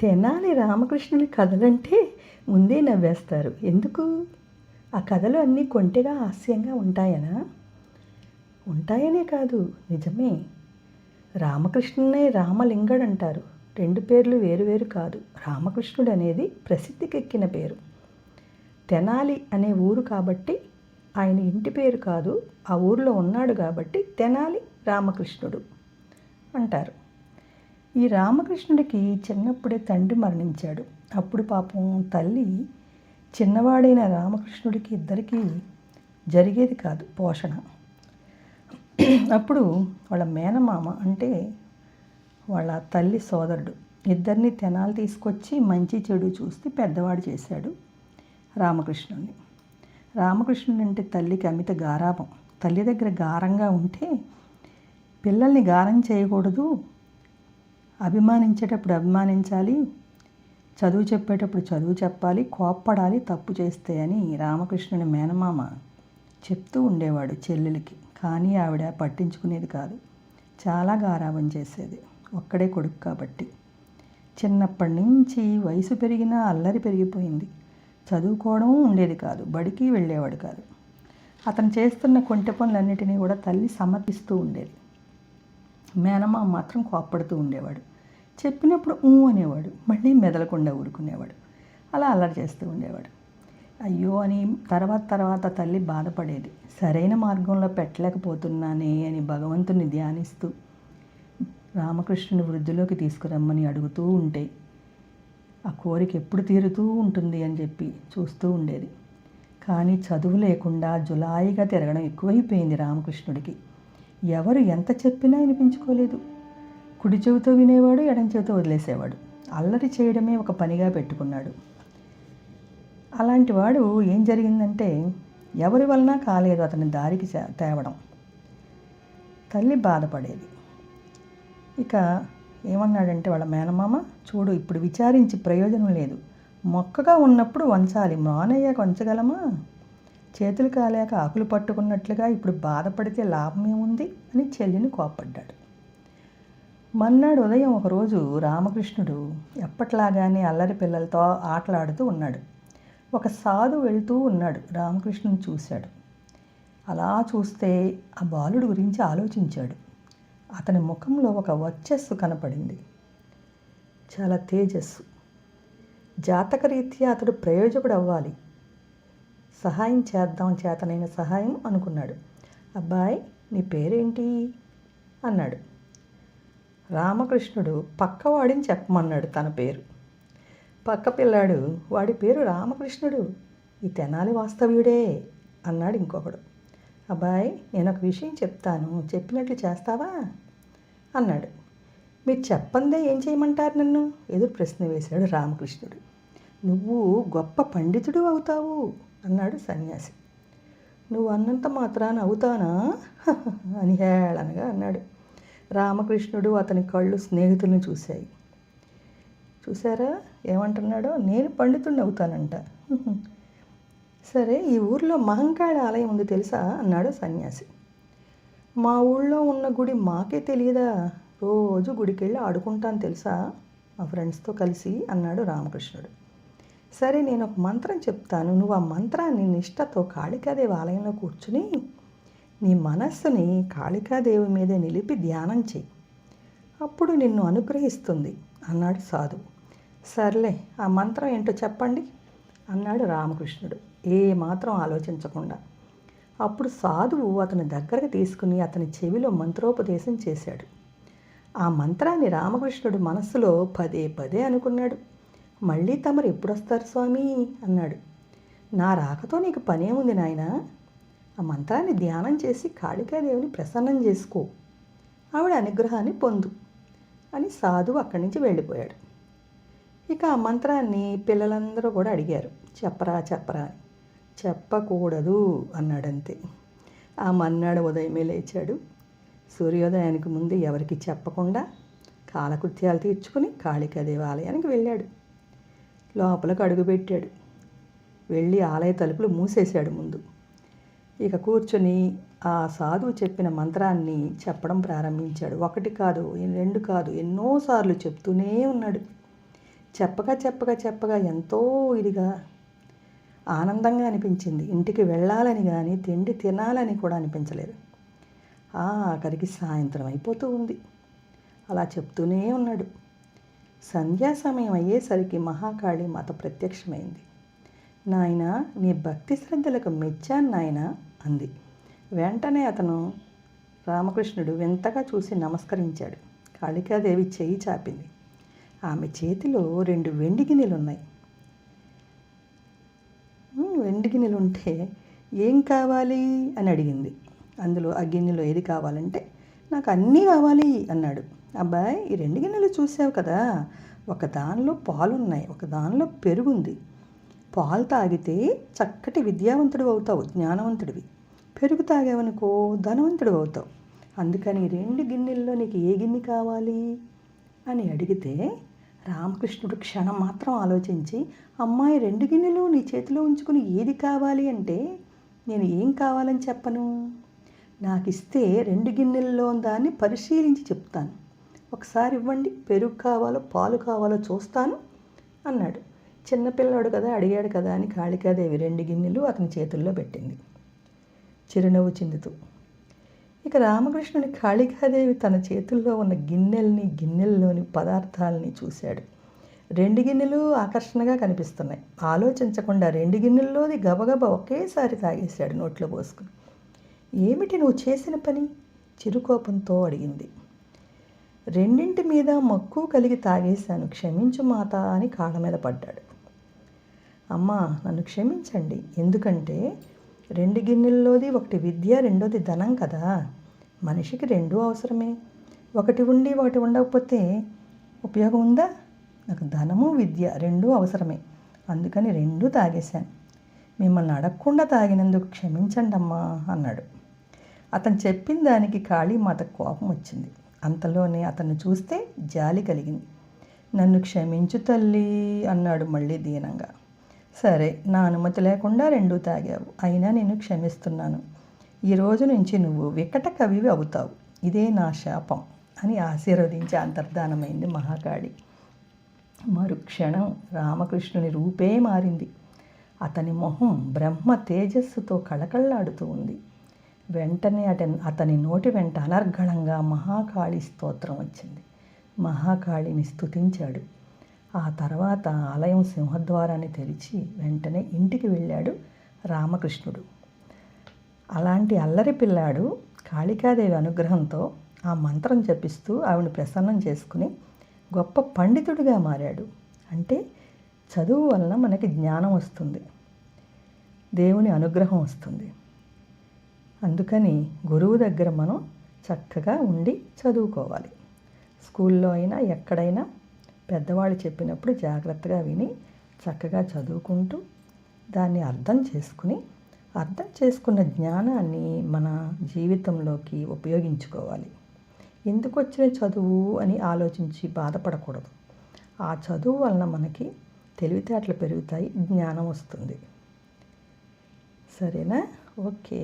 తెనాలి రామకృష్ణుడి కథలంటే ముందే నవ్వేస్తారు. ఎందుకు? ఆ కథలు అన్నీ కొంటెగా హాస్యంగా ఉంటాయనా? ఉంటాయనే కాదు, నిజమే. రామకృష్ణునే రామలింగడంటారు. 2 పేర్లు వేరువేరు కాదు. రామకృష్ణుడు అనేది ప్రసిద్ధికెక్కిన పేరు. తెనాలి అనే ఊరు కాబట్టి ఆయన ఇంటి పేరు కాదు, ఆ ఊరిలో ఉన్నాడు కాబట్టి తెనాలి రామకృష్ణుడు అంటారు. ఈ రామకృష్ణుడికి చిన్నప్పుడే తండ్రి మరణించాడు. అప్పుడు పాపం తల్లి చిన్నవాడైన రామకృష్ణుడికి ఇద్దరికీ జరిగేది కాదు పోషణ. అప్పుడు వాళ్ళ మేనమామ అంటే వాళ్ళ తల్లి సోదరుడు ఇద్దరిని తెనాలి తీసుకొచ్చి మంచి చెడు చూస్తే పెద్దవాడు చేశాడు రామకృష్ణుడిని. రామకృష్ణుడు అంటే తల్లికి అమిత గారాబం. తల్లి దగ్గర గారంగా ఉంటే పిల్లల్ని గారం చేయకూడదు, అభిమానించేటప్పుడు అభిమానించాలి, చదువు చెప్పేటప్పుడు చదువు చెప్పాలి, కోప్పడాలి తప్పు చేస్తే అని రామకృష్ణుని మేనమామ చెప్తూ ఉండేవాడు చెల్లెలికి. కానీ ఆవిడ పట్టించుకునేది కాదు. చాలా గారాబం చేసేది, ఒక్కడే కొడుకు కాబట్టి. చిన్నప్పటి నుంచి వయసు పెరిగినా అల్లరి పెరిగిపోయింది. చదువుకోవడం ఉండేది కాదు, బడికి వెళ్ళేవాడు కాదు. అతను చేస్తున్న కొంటె పనులన్నిటినీ కూడా తల్లి సమర్థిస్తూ ఉండేది. మేనమామ మాత్రం కోప్పడుతూ ఉండేవాడు. చెప్పినప్పుడు అనేవాడు, మళ్ళీ మెదలకుండా ఊరుకునేవాడు. అలా అల్లరి చేస్తూ ఉండేవాడు. అయ్యో అని తర్వాత తల్లి బాధపడేది. సరైన మార్గంలో పెట్టలేకపోతున్నానే అని భగవంతుని ధ్యానిస్తూ రామకృష్ణుని వృద్ధిలోకి తీసుకురమ్మని అడుగుతూ ఉంటే ఆ కోరిక ఎప్పుడు తీరుతూ ఉంటుంది అని చెప్పి చూస్తూ ఉండేది. కానీ చదువు లేకుండా జులాయిగా తిరగడం ఎక్కువైపోయింది రామకృష్ణుడికి. ఎవరు ఎంత చెప్పినా వినిపించుకోలేదు. కుడి చెవితో వినేవాడు, ఎడం చెవితో వదిలేసేవాడు. అల్లరి చేయడమే ఒక పనిగా పెట్టుకున్నాడు. అలాంటి వాడు ఏం జరిగిందంటే ఎవరి వలన కాలేదు అతని దారికి తేవడం. తల్లి బాధపడేది. ఇక ఏమన్నాడంటే వాళ్ళ మేనమామ, చూడు ఇప్పుడు విచారించి ప్రయోజనం లేదు, మొక్కగా ఉన్నప్పుడు వంచాలి, మానయ్యాక వంచగలమా? చేతులు కాలేక ఆకులు పట్టుకున్నట్లుగా ఇప్పుడు బాధపడితే లాభం ఏముంది అని చెల్లిని కోప్పడ్డాడు. మర్నాడు ఉదయం ఒకరోజు రామకృష్ణుడు ఎప్పట్లాగానే అల్లరి పిల్లలతో ఆటలాడుతూ ఉన్నాడు. ఒక సాధు వెళ్తూ ఉన్నాడు. రామకృష్ణుని చూశాడు. అలా చూస్తే ఆ బాలుడు గురించి ఆలోచించాడు. అతని ముఖంలో ఒక వర్చస్సు కనపడింది, చాలా తేజస్సు. జాతకరీత్యా అతడు ప్రయోజకుడు అవ్వాలి, సహాయం చేద్దాం, చేతనైన సహాయం అనుకున్నాడు. అబ్బాయి నీ పేరేంటి అన్నాడు. రామకృష్ణుడు పక్కవాడిని చెప్పమన్నాడు తన పేరు. పక్క పిల్లాడు, వాడి పేరు రామకృష్ణుడు, ఈ తెనాలి వాస్తవ్యుడే అన్నాడు ఇంకొకడు. అబ్బాయి నేను ఒక విషయం చెప్తాను, చెప్పినట్లు చేస్తావా అన్నాడు. మీరు చెప్పందే ఏం చేయమంటారు నన్ను? ఎదురు ప్రశ్న వేశాడు రామకృష్ణుడు. నువ్వు గొప్ప పండితుడు అవుతావు అన్నాడు సన్యాసి. నువ్వు అన్నంత మాత్రాన అవుతానా అని హేళనగా అన్నాడు. రామకృష్ణుడు అతని కళ్ళు స్నేహితులను చూశాయి. చూసారా ఏమంటున్నాడో? నేను పండితుడిని అవుతానంట. సరే ఈ ఊరిలో మహంకాళి ఆలయం ఉంది తెలుసా అన్నాడు సన్యాసి. మా ఊళ్ళో ఉన్న గుడి మాకే తెలియదా? రోజు గుడికి వెళ్ళి ఆడుకుంటాను తెలుసా మా ఫ్రెండ్స్తో కలిసి అన్నాడు రామకృష్ణుడు. సరే నేను ఒక మంత్రం చెప్తాను, నువ్వు ఆ మంత్రాన్ని నిష్ఠతో కాళికాదేవి ఆలయంలో కూర్చుని నీ మనస్సుని కాళికాదేవి మీదే నిలిపి ధ్యానం చెయ్యి, అప్పుడు నిన్ను అనుగ్రహిస్తుంది అన్నాడు సాధువు. సర్లే ఆ మంత్రం ఏంటో చెప్పండి అన్నాడు రామకృష్ణుడు ఏ మాత్రం ఆలోచించకుండా. అప్పుడు సాధువు అతని దగ్గరకు తీసుకుని అతని చెవిలో మంత్రోపదేశం చేశాడు. ఆ మంత్రాన్ని రామకృష్ణుడు మనస్సులో పదే అనుకున్నాడు. మళ్ళీ తమరు ఎప్పుడొస్తారు స్వామి అన్నాడు. నా రాకతో నీకు పనేముంది నాయనా, ఆ మంత్రాన్ని ధ్యానం చేసి కాళికాదేవిని ప్రసన్నం చేసుకో, ఆవిడ అనుగ్రహాన్ని పొందు అని సాధువు అక్కడి నుంచి వెళ్ళిపోయాడు. ఇక ఆ మంత్రాన్ని పిల్లలందరూ కూడా అడిగారు, చెప్పరా అని. చెప్పకూడదు అన్నాడంతే. ఆ మర్నాడు ఉదయమే లేచాడు. సూర్యోదయానికి ముందు ఎవరికి చెప్పకుండా కాలకృత్యాలు తీర్చుకుని కాళికాదేవి ఆలయానికి వెళ్ళాడు. లోపలికి అడుగుపెట్టాడు. వెళ్ళి ఆలయ తలుపులు మూసేశాడు ముందు. ఇక కూర్చొని ఆ సాధువు చెప్పిన మంత్రాన్ని చెప్పడం ప్రారంభించాడు. 1 కాదు 2 కాదు ఎన్నోసార్లు చెప్తూనే ఉన్నాడు. చెప్పగా ఎంతో ఇదిగా ఆనందంగా అనిపించింది. ఇంటికి వెళ్ళాలని కానీ తిండి తినాలని కూడా అనిపించలేదు. ఆఖరికి సాయంత్రం అయిపోతూ ఉంది. అలా చెప్తూనే ఉన్నాడు. సంధ్యా సమయం అయ్యేసరికి మహాకాళి మాత ప్రత్యక్షమైంది. నాయనా, నీ భక్తి శ్రద్ధలకు మెచ్చాను నాయనా అంది. వెంటనే అతను రామకృష్ణుడు వింతగా చూసి నమస్కరించాడు. కాళికాదేవి చెయ్యి చాపింది. ఆమె చేతిలో 2 వెండి గిన్నెలున్నాయి. వెండి గిన్నెలుంటే ఏం కావాలి అని అడిగింది. అందులో ఆ గిన్నెలో ఏది కావాలంటే నాకు అన్నీ కావాలి అన్నాడు. అబ్బాయి, ఈ 2 గిన్నెలు చూసావు కదా, ఒక దానిలో పాలున్నాయి, ఒక దానిలో పెరుగుంది. పాలు తాగితే చక్కటి విద్యావంతుడు అవుతావు, జ్ఞానవంతుడివి. పెరుగు తాగావనుకో ధనవంతుడు అవుతావు. అందుకని 2 గిన్నెల్లో నీకు ఏ గిన్నె కావాలి అని అడిగితే రామకృష్ణుడు క్షణం మాత్రం ఆలోచించి, అమ్మాయి 2 గిన్నెలు నీ చేతిలో ఉంచుకుని ఏది కావాలి అంటే నేను ఏం కావాలని చెప్పను? నాకు ఇస్తే 2 గిన్నెల్లో దాన్ని పరిశీలించి చెప్తాను. ఒకసారి ఇవ్వండి, పెరుగు కావాలో పాలు కావాలో చూస్తాను అన్నాడు. చిన్నపిల్లాడు కదా, అడిగాడు కదా అని కాళికాదేవి 2 గిన్నెలు అతని చేతుల్లో పెట్టింది, చిరునవ్వు చిందుతూ. ఇక రామకృష్ణుని కాళికాదేవి తన చేతుల్లో ఉన్న గిన్నెల్లోని పదార్థాలని చూశాడు. 2 గిన్నెలు ఆకర్షణగా కనిపిస్తున్నాయి. ఆలోచించకుండా 2 గిన్నెల్లోది గబగబా ఒకేసారి తాగేశాడు నోట్లో పోసుకుని. ఏమిటి నువ్వు చేసిన పని? చిరుకోపంతో అడిగింది. 2 మీద మక్కువ కలిగి తాగేశాను, క్షమించు మాత అని కాళ్ళ మీద పడ్డాడు. అమ్మా, నన్ను క్షమించండి. ఎందుకంటే 2 గిన్నెల్లోది ఒకటి విద్య, రెండోది ధనం కదా. మనిషికి 2 అవసరమే. ఒకటి ఉండి ఒకటి ఉండకపోతే ఉపయోగం ఉందా? నాకు ధనము విద్య 2 అవసరమే. అందుకని 2 తాగేశాను. మిమ్మల్ని అడగకుండా తాగినందుకు క్షమించండి అమ్మా అన్నాడు. అతను చెప్పిన దానికి కాళీమాత కోపం వచ్చింది. అంతలోనే అతన్ని చూస్తే జాలి కలిగింది. నన్ను క్షమించు తల్లి అన్నాడు మళ్ళీ దీనంగా. సరే, నా అనుమతి లేకుండా 2 తాగావు, అయినా నేను క్షమిస్తున్నాను. ఈ రోజు నుంచి నువ్వు వికట కవివి అవుతావు, ఇదే నా శాపం అని ఆశీర్వదించి అంతర్ధానమైంది మహాకాళి. మరుక్షణం రామకృష్ణుని రూపే మారింది. అతని మొహం బ్రహ్మ తేజస్సుతో కళకళలాడుతూ ఉంది. వెంటనే అతని నోటి వెంట అనర్గళంగా మహాకాళి స్తోత్రం వచ్చింది. మహాకాళిని స్తుతించాడు. ఆ తర్వాత ఆలయం సింహద్వారాన్ని తెరిచి వెంటనే ఇంటికి వెళ్ళాడు రామకృష్ణుడు. అలాంటి అల్లరి పిల్లాడు కాళికాదేవి అనుగ్రహంతో ఆ మంత్రం జపిస్తూ ఆవిడని ప్రసన్నం చేసుకుని గొప్ప పండితుడిగా మారాడు. అంటే చదువు వలన మనకి జ్ఞానం వస్తుంది, దేవుని అనుగ్రహం వస్తుంది. అందుకని గురువు దగ్గర మనం చక్కగా ఉండి చదువుకోవాలి. స్కూల్లో అయినా ఎక్కడైనా పెద్దవాళ్ళు చెప్పినప్పుడు జాగ్రత్తగా విని చక్కగా చదువుకుంటూ దాన్ని అర్థం చేసుకున్న జ్ఞానాన్ని మన జీవితంలోకి ఉపయోగించుకోవాలి. ఎందుకు వచ్చిన చదువు అని ఆలోచించి బాధపడకూడదు. ఆ చదువు వలన మనకి తెలివితేటలు పెరుగుతాయి, జ్ఞానం వస్తుంది. సరేనా? ఓకే.